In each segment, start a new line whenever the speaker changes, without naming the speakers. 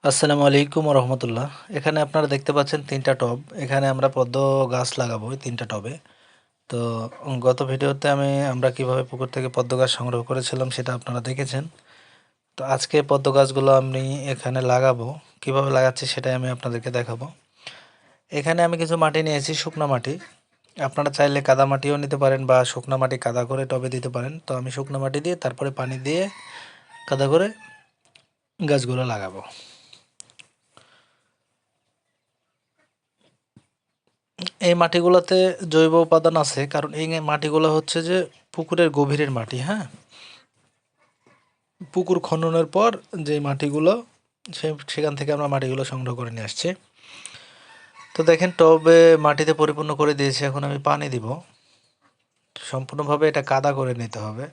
আসসালামু আলাইকুম রহমতুল্লাহ। এখানে আপনারা দেখতে পাচ্ছেন ৩টা টব। এখানে আমরা পদ্ম গাছ লাগাবো এই ৩টা টবে। তো গত ভিডিওতে আমরা কিভাবে পুকুর থেকে পদ্ম গাছ সংগ্রহ করেছিলাম সেটা আপনারা দেখেছেন। তো আজকে পদ্ম গাছগুলো আমি এখানে লাগাবো। কিভাবে লাগাচ্ছি সেটাই আমি আপনাদেরকে দেখাবো। এখানে আমি কিছু মাটি নিয়েছি, শুকনো মাটি। আপনারা চাইলে কাদা মাটিও নিতে পারেন বা শুকনো মাটি কাদা করে টবে দিতে পারেন। তো আমি শুকনো মাটি দিয়ে তারপরে পানি দিয়ে কাদা করে গাছগুলো লাগাবো। এই মাটিগুলোতে জৈব উপাদান আছে, কারণ এই মাটিগুলো হচ্ছে যে পুকুরের গভীরের মাটি। হ্যাঁ, পুকুর খননের পর যে মাটিগুলো সেখান থেকে আমরা মাটিগুলো সংগ্রহ করে নিয়ে আসছি। তো দেখেন টবে মাটিতে পরিপূর্ণ করে দিয়েছি, এখন আমি পানি দিব। সম্পূর্ণভাবে এটা কাদা করে নিতে হবে।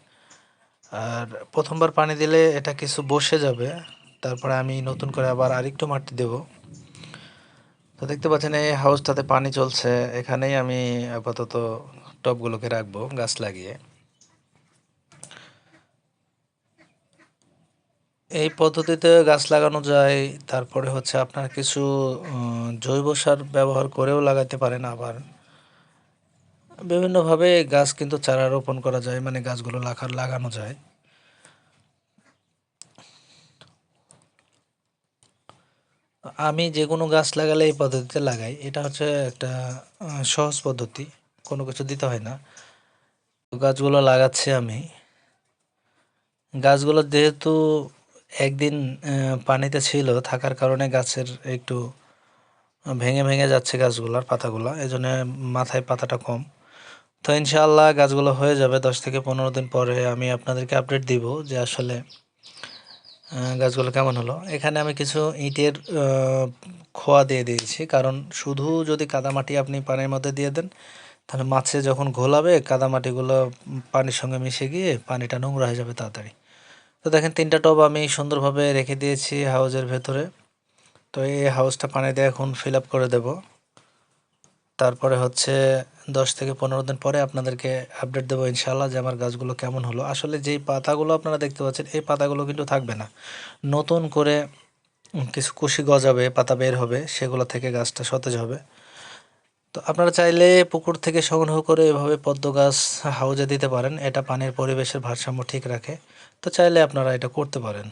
আর প্রথমবার পানি দিলে এটা কিছু বসে যাবে, তারপরে আমি নতুন করে আবার আরেকটু মাটি দেব। তো দেখতে পাচ্ছেন এই হাউসটাতে পানি চলছে, এখানেই আমি আপাতত টবগুলোকে রাখবো গাছ লাগিয়ে। এই পদ্ধতিতে গাছ লাগানো যায়। তারপরে হচ্ছে আপনার কিছু জৈব সার ব্যবহার করেও লাগাতে পারেন। আবার বিভিন্নভাবে গাছ কিন্তু চারা রোপণ করা যায়, মানে গাছগুলো লাগানো যায়। আমি যে কোনো গাছ লাগালে এই পদ্ধতিতে লাগাই। এটা হচ্ছে একটা সহজ পদ্ধতি, কোনো কিছু দিতে হয় না। তো গাছগুলো লাগাচ্ছি আমি। গাছগুলো যেহেতু একদিন পানিতে ছিল, থাকার কারণে গাছের একটু ভেঙে ভেঙে যাচ্ছে গাছগুলোর পাতাগুলো, এই জন্য মাথায় পাতাটা কম। তো ইনশাআল্লাহ গাছগুলো হয়ে যাবে 10 থেকে 15 দিন পরে। আমি আপনাদেরকে আপডেট দিব যে আসলে গাছগুলো কেমন হলো। এখানে আমি কিছু ইটের খোয়া দিয়ে দিয়েছি, কারণ শুধু যদি কাদামাটি আপনি পানির মধ্যে দিয়ে দেন তাহলে মাছে যখন ঘোলাবে কাদামাটিগুলো পানির সঙ্গে মিশে গিয়ে পানিটা নোংরা হয়ে যাবে তাড়াতাড়ি। তো দেখেন 3টা টব আমি সুন্দরভাবে রেখে দিয়েছি হাউজের ভেতরে। তো এই হাউসটা পানি দিয়ে এখন ফিল আপ করে দেব। তারপরে হচ্ছে 10 থেকে 15 দিন পরে আপনাদেরকে আপডেট দেবো ইনশাল্লাহ যে আমার গাছগুলো কেমন হলো। আসলে যেই পাতাগুলো আপনারা দেখতে পাচ্ছেন এই পাতাগুলো কিন্তু থাকবে না, নতুন করে কিছু কুশি গজাবে, পাতা বের হবে, সেগুলো থেকে গাছটা সতেজ হবে। তো আপনারা চাইলে পুকুর থেকে সংগ্রহ করে এভাবে পদ্ম গাছ হাউজে দিতে পারেন, এটা পানির পরিবেশের ভারসাম্য ঠিক রাখে। তো চাইলে আপনারা এটা করতে পারেন।